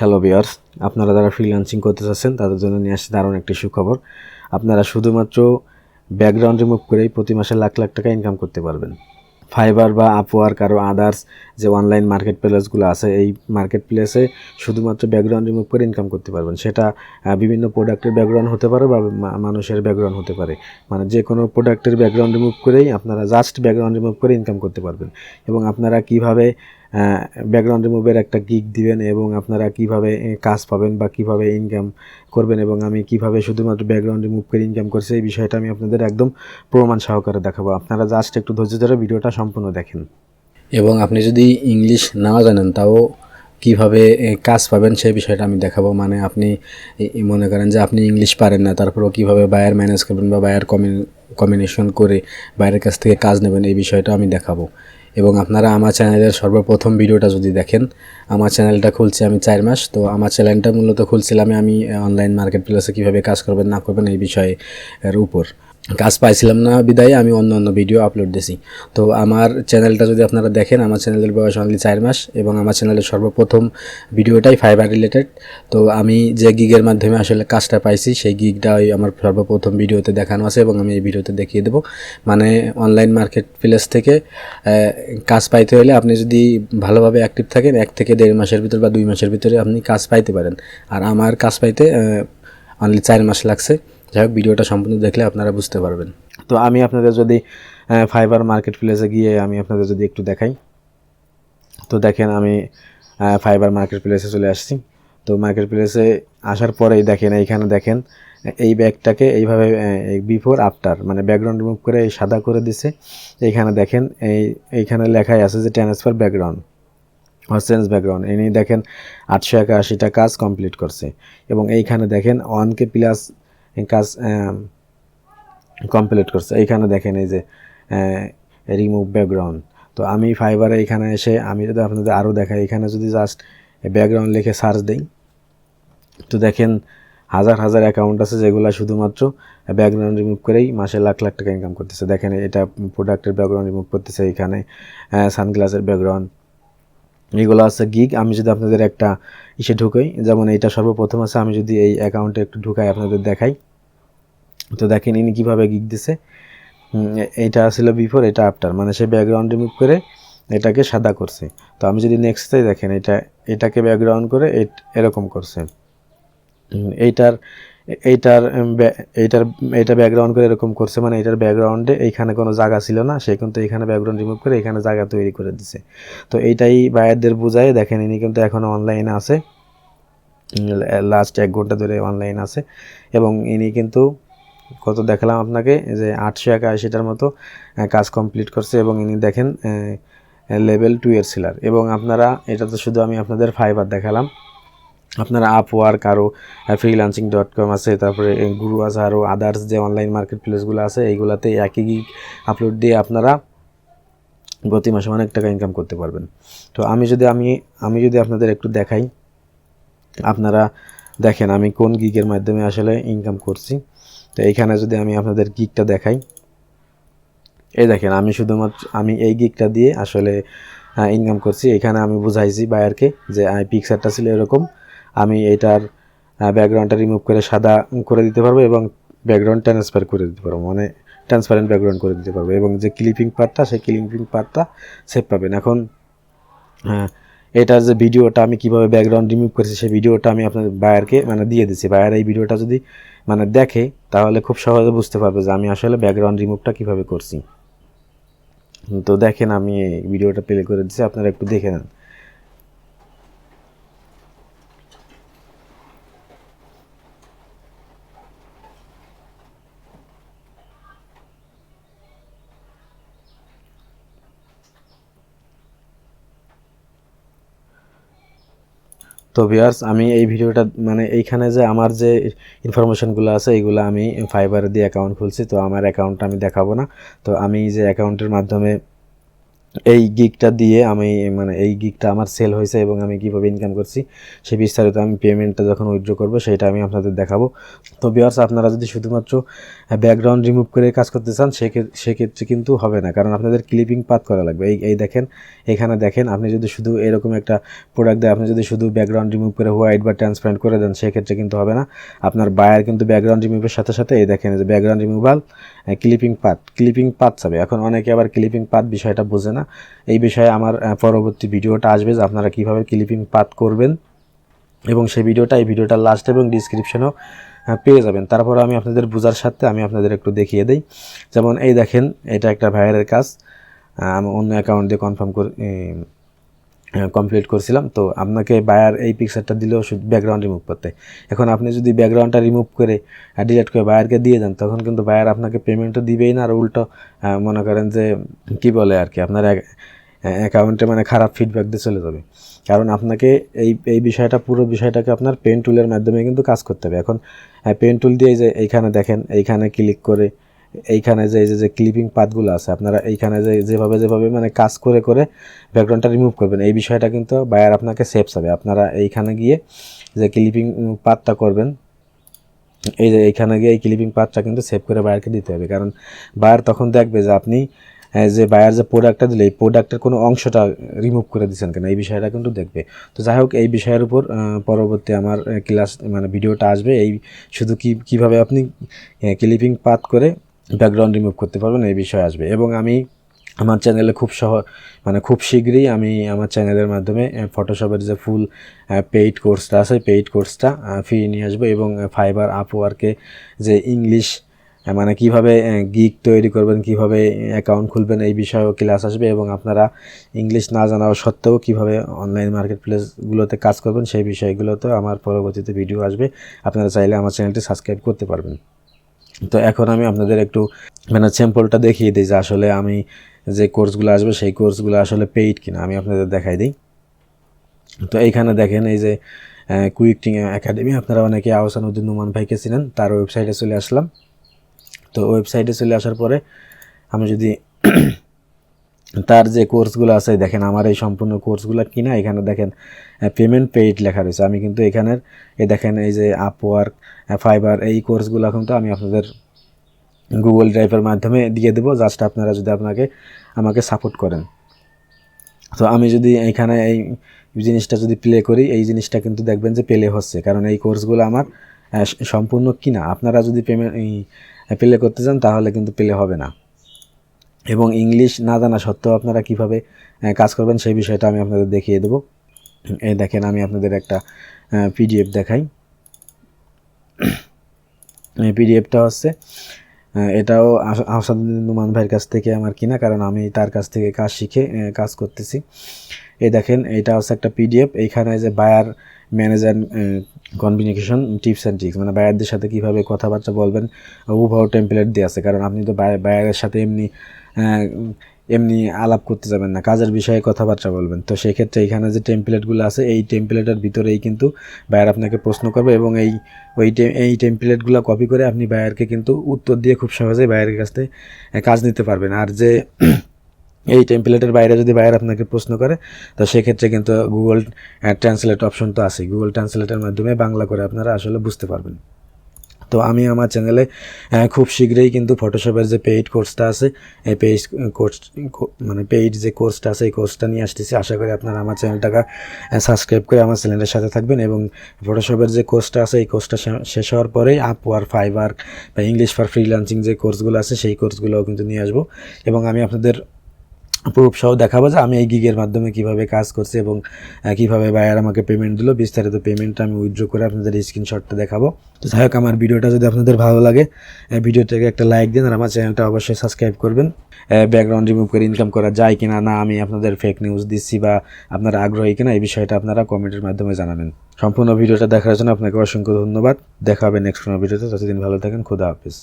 Hello viewers, আপনারা যারা freelancing করতে চাচ্ছেন তাদের জন্য নিয়ে আসছে দারুণ একটি সুখবর। আপনারা শুধুমাত্র ব্যাকগ্রাউন্ড রিমুভ করেই প্রতি মাসে লাখ লাখ টাকা ইনকাম করতে পারবেন। ফাইবার বা আপওয়ার্ক আরও আদার্স যে অনলাইন মার্কেট প্লেসগুলো আছে, এই মার্কেট প্লেসে শুধুমাত্র ব্যাকগ্রাউন্ড রিমুভ করে ইনকাম করতে পারবেন। সেটা বিভিন্ন প্রোডাক্টের ব্যাকগ্রাউন্ড হতে পারে বা মানুষের ব্যাকগ্রাউন্ড হতে পারে। মানে যে কোনো প্রোডাক্টের ব্যাকগ্রাউন্ড রিমুভ করেই আপনারা জাস্ট ব্যাকগ্রাউন্ড রিমুভ করে ইনকাম করতে পারবেন। এবং আপনারা কিভাবে ব্যাকগ্রাউন্ড রিমুভের একটা গিগ দিবেন এবং আপনারা কিভাবে কাজ পাবেন বা কিভাবে ইনকাম করবেন এবং আমি কিভাবে শুধুমাত্র ব্যাকগ্রাউন্ড রিমুভ করে ইনকাম করছি, এই বিষয়টা আমি আপনাদের একদম প্রমাণ সহকারে দেখাবো। আপনারা জাস্ট একটু ধৈর্য ধরে ভিডিওটা সম্পূর্ণ দেখেন। এবং আপনি যদি ইংলিশ নাও জানেন তাও কিভাবে কাজ পাবেন সেই বিষয়টা আমি দেখাবো। মানে আপনি মনে করেন যে আপনি ইংলিশ পারেন না, তারপরেও কিভাবে বায়ার ম্যানেজ করবেন বা বায়ার কম্বিনেশন করে বাইরের কাছ থেকে কাজ নেবেন, এই বিষয়টা আমি দেখাবো। এবং আপনারা আমার চ্যানেলের সর্বপ্রথম ভিডিওটা যদি দেখেন, আমার চ্যানেলটা খুলছি আমি 4 মাস। তো আমার চ্যানেলটা মূলত খুলছিলাম আমি অনলাইন মার্কেট প্লেসে কীভাবে কাজ করবেন না করবেন এই বিষয়ের উপর। কাজ পাইছিলাম না বিদায় আমি অন্য ভিডিও আপলোড দিছি। তো আমার চ্যানেলটা যদি আপনারা দেখেন, আমার চ্যানেলের বয়স অনলি 4 মাস এবং আমার চ্যানেলের সর্বপ্রথম ভিডিওটাই ফাইবার রিলেটেড। তো আমি যে গিগের মাধ্যমে আসলে কাজটা পাইছি সেই গিগটা আমার সর্বপ্রথম ভিডিওতে দেখানো আছে এবং আমি এই ভিডিওতে দেখিয়ে দেবো। মানে অনলাইন মার্কেট প্লেস থেকে কাজ পাইতে হলে আপনি যদি ভালোভাবে অ্যাক্টিভ থাকেন 1 থেকে 1.5 মাসের ভিতর বা 2 মাসের ভিতরে আপনি কাজ পাইতে পারেন। আর আমার কাজ পাইতে অনলি 4 মাস লাগছে। যাই হোক, ভিডিওটা সম্পূর্ণ দেখলে আপনারা বুঝতে পারবেন। তো আমি আপনাদের যদি ফাইবার মার্কেট প্লেসে গিয়ে আমি আপনাদের যদি একটু দেখাই, তো দেখেন আমি ফাইবার মার্কেট প্লেসে চলে আসছি। তো মার্কেট প্লেসে আসার পরেই দেখেন এইখানে দেখেন এই ব্যাগটাকে এইভাবে বিফোর আফটার মানে ব্যাকগ্রাউন্ড রিমুভ করে এই সাদা করে দিছে। এইখানে দেখেন এইখানে লেখাই আছে যে ট্রান্সফার ব্যাকগ্রাউন্ড চেঞ্জ ব্যাকগ্রাউন্ড। এনে দেখেন 881টা কাজ কমপ্লিট করছে এবং এইখানে দেখেন 1K প্লাস কাজ কমপ্লিট করছে। এইখানে দেখেন এই যে রিমুভ ব্যাকগ্রাউন্ড। তো আমি ফাইবারে এখানে এসে আমি যদি আপনাদের আরও দেখাই, এখানে যদি জাস্ট ব্যাকগ্রাউন্ড লিখে সার্চ দিই, তো দেখেন হাজার হাজার অ্যাকাউন্ট আছে যেগুলো শুধুমাত্র ব্যাকগ্রাউন্ড রিমুভ করেই মাসে লাখ লাখ টাকা ইনকাম করতেছে। দেখেন এটা প্রোডাক্টের ব্যাকগ্রাউন্ড রিমুভ করতেছে, এখানে সানগ্লাসের ব্যাকগ্রাউন্ড, এগুলো আছে গিগ। আমি যদি আপনাদের একটা ইসে ঢুকাই, যেমন এইটা সর্বপ্রথম আছে, আমি যদি এই অ্যাকাউন্টে একটু ঢুকাই আপনাদের দেখাই, তো দেখেন ইনি কীভাবে গিগ দিছে। এইটা ছিল বিফোর, এটা আফটার, মানে সে ব্যাকগ্রাউন্ড রিমুভ করে এটাকে সাদা করছে। তো আমি যদি নেক্সটে দেখেন এটাকে ব্যাকগ্রাউন্ড করে এরকম করছে। এইটার এইটার এইটার এইটা ব্যাকগ্রাউন্ড করে এরকম করছে, মানে এটার ব্যাকগ্রাউন্ডে এইখানে কোনো জায়গা ছিল না, সে কিন্তু এইখানে ব্যাকগ্রাউন্ড রিমুভ করে এখানে জায়গা তৈরি করে দিছে। তো এইটাই বায়ারদের বোঝায়। দেখেন ইনি কিন্তু এখনও অনলাইনে আছে, লাস্ট 1 ঘন্টা ধরে অনলাইন আছে এবং ইনি কিন্তু কত দেখালাম আপনাকে যে 881টার মতো কাজ কমপ্লিট করছে এবং ইনি দেখেন লেভেল 2 এর সেলার। এবং আপনারা এটা তো শুধু আমি আপনাদের ফাইবার দেখালাম, আপনারা আপওয়ার্ক আরও freelancing.com আছে, তারপরে গুরু আছে, আরও আদার্স যে অনলাইন মার্কেট প্লেসগুলো আছে এইগুলাতে একই গিগ আপলোড দিয়ে আপনারা প্রতি মাসে অনেক টাকা ইনকাম করতে পারবেন। তো আমি যদি আপনাদের একটু দেখাই, আপনারা দেখেন আমি কোন গিগের মাধ্যমে আসলে ইনকাম করছি। তো এইখানে যদি আমি আপনাদের গিগটা দেখাই, এই দেখেন আমি শুধুমাত্র আমি এই গিগটা দিয়ে আসলে ইনকাম করছি। এখানে আমি বুঝাইছি বায়ারকে যে পিকচারটা ছিল এরকম, আমি এইটার ব্যাকগ্রাউন্ডটা রিমুভ করে সাদা করে দিতে পারবো এবং ব্যাকগ্রাউন্ড ট্রান্সফার করে দিতে পারবো, মানে ট্রান্সপারেন্ট ব্যাকগ্রাউন্ড করে দিতে পারবো এবং যে ক্লিপিং পার্টটা সেই ক্লিপিং পার্টটা সেভ পাবেন। এখন এটার যে ভিডিওটা আমি কিভাবে ব্যাকগ্রাউন্ড রিমুভ করেছি সেই ভিডিওটা আমি আপনাদের বায়ারকে মানে দিয়ে দিচ্ছি। বায়ার এই ভিডিওটা যদি মানে দেখে তাহলে খুব সহজে বুঝতে পারবে যে আমি আসলে ব্যাকগ্রাউন্ড রিমুভটা কিভাবে করছি। তো দেখেন আমি এই ভিডিওটা প্লে করে দিচ্ছি, আপনারা একটু দেখে নেন। তো ভিউয়ার্স, আমি এই ভিডিওটা মানে এইখানে যে আমার যে ইনফরমেশনগুলো আছে এইগুলো আমি ফাইবার দিয়ে অ্যাকাউন্ট খুলছি। তো আমার অ্যাকাউন্টটা আমি দেখাবো না। তো আমি যে অ্যাকাউন্টের মাধ্যমে এই গিগটা দিয়ে আমি মানে এই গিগটা আমার সেল হয়েছে এবং আমি কীভাবে ইনকাম করছি সেই বিস্তারিত আমি পেমেন্টটা যখন উইথড্র করবো সেটা আমি আপনাদের দেখাবো। তো ভিউয়ার্স, আপনারা যদি শুধুমাত্র ব্যাকগ্রাউন্ড রিমুভ করে কাজ করতে চান সেক্ষেত্রে কিন্তু হবে না, কারণ আপনাদের ক্লিপিং পাথ করা লাগবে। এই দেখেন, এখানে দেখেন, আপনি যদি শুধু এরকম একটা প্রোডাক্ট দেয়, আপনি যদি শুধু ব্যাকগ্রাউন্ড রিমুভ করে হোয়াইট বা ট্রান্সপারেন্ট করে দেন সেক্ষেত্রে কিন্তু হবে না। আপনার বায়ার কিন্তু ব্যাকগ্রাউন্ড রিমুভের সাথে সাথে এই দেখেন যে ব্যাকগ্রাউন্ড রিমুভাল ক্লিপিং পাথ চাবে। এখন অনেকে আবার ক্লিপিং পাথ বিষয়টা বোঝে না। এই বিষয়ে আমার পরবর্তী ভিডিওটা আসবে যে আপনারা কীভাবে ক্লিপিং পাথ করবেন, এবং সেই এই ভিডিওটার লাস্ট এবং ডিসক্রিপশনেও পেয়ে যাবেন। তারপর আমি আপনাদের বোঝার সাথে আমি আপনাদের একটু দেখিয়ে দিই। যেমন এই দেখেন, এটা একটা ভাইয়ারের কাজ, আমি অন্য অ্যাকাউন্ট দিয়ে কমপ্লিট করছিলাম। তো আপনাকে বায়ার এই পিকচারটা দিলেও শুধু ব্যাকগ্রাউন্ড রিমুভ করতে। এখন আপনি যদি ব্যাকগ্রাউন্ডটা রিমুভ করে ডিলিট করে বায়ারকে দিয়ে দেন, তখন কিন্তু বায়ার আপনাকে পেমেন্টও দিবেই না, আর উল্টো মনে করেন যে কি বলে আর কি, আপনার অ্যাকাউন্টে মানে খারাপ ফিডব্যাক দিয়ে চলে যাবে। কারণ আপনাকে এই বিষয়টা, পুরো বিষয়টাকে আপনার পেন টুলের মাধ্যমে কিন্তু কাজ করতে হবে। এখন পেন টুল দিয়ে যে এইখানে দেখেন, এইখানে ক্লিক করে এইখানে যে ক্লিপিং পাথগুলো আছে, আপনারা এইখানে যেভাবে মানে কাজ করে ব্যাকগ্রাউন্ডটা রিমুভ করবেন, এই বিষয়টা কিন্তু বায়ার আপনাকে সেভ পাবে। আপনারা এইখানে গিয়ে যে ক্লিপিং পাথটা করবেন, এই যে এইখানে গিয়ে এই ক্লিপিং পাথটা কিন্তু সেভ করে বায়ারকে দিতে হবে, কারণ বায়ার তখন দেখবে যে আপনি যে বায়ার যে প্রোডাক্টটা দিলে এই প্রোডাক্টের কোনো অংশটা রিমুভ করে দিচ্ছেন কেন, এই বিষয়টা কিন্তু দেখবে। তো যাই হোক, এই বিষয়ের উপর পরবর্তী আমার ক্লাস মানে ভিডিওটা আসবে, এই শুধু কীভাবে আপনি ক্লিপিং পাথ করে ব্যাকগ্রাউন্ড রিমুভ করতে পারবেন এই বিষয়ে আসবে। এবং আমি আমার চ্যানেলে খুব শীঘ্রই আমি আমার চ্যানেলের মাধ্যমে ফটোশপের যে ফুল পেইড কোর্সটা আছে, পেইড কোর্সটা ফ্রি নিয়ে আসবো, এবং ফাইবার আপওয়ার্কে যে ইংলিশ মানে কীভাবে গিগ তৈরি করবেন, কীভাবে অ্যাকাউন্ট খুলবেন, এই বিষয়েও ক্লাস আসবে। এবং আপনারা ইংলিশ না জানা সত্ত্বেও কীভাবে অনলাইন মার্কেট প্লেসগুলোতে কাজ করবেন সেই বিষয়গুলোতেও আমার পরবর্তীতে ভিডিও আসবে। আপনারা চাইলে আমার চ্যানেলটি সাবস্ক্রাইব করতে পারবেন। তো এখন আমি আপনাদের একটু মানে স্যাম্পলটা দেখিয়ে দিই যে আসলে আমি যে কোর্সগুলো আসবে সেই কোর্সগুলো আসলে পেইড কিনা আমি আপনাদের দেখাই দিই। তো এইখানে দেখেন, এই যে কুইকটিং একাডেমি, আপনারা অনেকে আহসানুদ্দিন নোমান ভাইকে চিনেন, তার ওয়েবসাইটে চলে আসলাম। তো ওয়েবসাইটে চলে আসার পরে আমি যদি তার যে কোর্সগুলো আছে, দেখেন আমার এই সম্পূর্ণ কোর্সগুলো কিনা, এখানে দেখেন পেমেন্ট পেইড লেখা রয়েছে। আমি কিন্তু এখানের দেখেন এই যে আপওয়ার্ক, ফাইবার, এই কোর্সগুলো কিন্তু আমি আপনাদের গুগল ড্রাইভের মাধ্যমে দিয়ে দেবো, জাস্ট আপনারা যদি আমাকে সাপোর্ট করেন। তো আমি যদি এখানে এই জিনিসটা যদি প্লে করি, এই জিনিসটা কিন্তু দেখবেন যে প্লে হচ্ছে, কারণ এই কোর্সগুলো আমার সম্পূর্ণ কিনা। আপনারা যদি প্লে করতে চান তাহলে কিন্তু প্লে হবে না। এবং ইংলিশ না জানা সত্ত্বেও আপনারা কীভাবে কাজ করবেন সেই বিষয়টা আমি আপনাদের দেখিয়ে দেবো। এই দেখেন, আমি আপনাদের একটা পিডিএফ দেখাই। পিডিএফটা হচ্ছে এটাও আহসানুদ্দিন নোমান ভাইয়ের কাছ থেকে আমার কিনা, কারণ আমি তার কাছ থেকে কাজ শিখে কাজ করতেছি। এই দেখেন, এটা হচ্ছে একটা পিডিএফ। এইখানে যে buyer manager communication tips and tricks, মানে বায়ারদের সাথে কীভাবে কথাবার্তা বলবেন, উভাও টেমপ্লেট দিয়ে আছে। কারণ আপনি তো বায়ারের সাথে এমনি আলাপ করতে যাবেন না, কাজের বিষয়ে কথাবার্তা বলবেন। তো সেক্ষেত্রে এখানে যে টেমপ্লেটগুলো আছে, এই টেমপ্লেটের ভিতরেই কিন্তু বায়ার আপনাকে প্রশ্ন করবে, এবং এই টেমপ্লেটগুলো কপি করে আপনি বায়ারকে কিন্তু উত্তর দিয়ে খুব সহজেই বায়ারের কাছ থেকে কাজ নিতে পারবেন। আর যে এই টেমপ্লেটের বাইরে যদি বায়ার আপনাকে প্রশ্ন করে, তো সেক্ষেত্রে কিন্তু গুগল ট্রান্সলেট অপশন তো আছে, গুগল ট্রান্সলেটের মাধ্যমে বাংলা করে আপনারা আসলে বুঝতে পারবেন। তো আমি আমার চ্যানেলে খুব শীঘ্রই কিন্তু ফটোশপের যে পেইড কোর্সটা আছে, এই পেইড যে কোর্সটা আছে, এই কোর্সটা নিয়ে আসতেছি। আশা করি আপনারা আমার চ্যানেলটাকে সাবস্ক্রাইব করে আমার চ্যানেলের সাথে থাকবেন। এবং ফটোশপের যে কোর্সটা আছে, এই কোর্সটা শেষ হওয়ার পরেই আপওয়ার্ক, ফাইবার বা ইংলিশ ফর ফ্রিল্যান্সিং যে কোর্সগুলো আছে সেই কোর্সগুলোও কিন্তু নিয়ে আসবো। এবং আমি আপনাদের প্রুফ সহ দেখাবো যে আমি এই গিগের মাধ্যমে কিভাবে কাজ করছি এবং কিভাবে বায়ার আমাকে পেমেন্ট দিল। বিস্তারিত পেমেন্টটা আমি উইথড্র করে আপনাদের স্ক্রিনশটটা দেখাবো। তো যাই হোক, আমার ভিডিওটা যদি আপনাদের ভালো লাগে, ভিডিওটাকে একটা লাইক দিন, আর আমার চ্যানেলটা অবশ্যই সাবস্ক্রাইব করবেন। ব্যাকগ্রাউন্ড রিমুভ করে ইনকাম করা যায় কিনা, না আমি আপনাদের ফেক নিউজ দিচ্ছি বা আপনারা আগ্রহী কিনা, এই বিষয়টা আপনারা কমেন্টের মাধ্যমে জানাবেন। সম্পূর্ণ ভিডিওটা দেখার জন্য আপনাকে অসংখ্য ধন্যবাদ। দেখা হবে নেক্সট কোনো ভিডিওতে। ততদিন ভালো থাকেন। খোদা হাফেজ।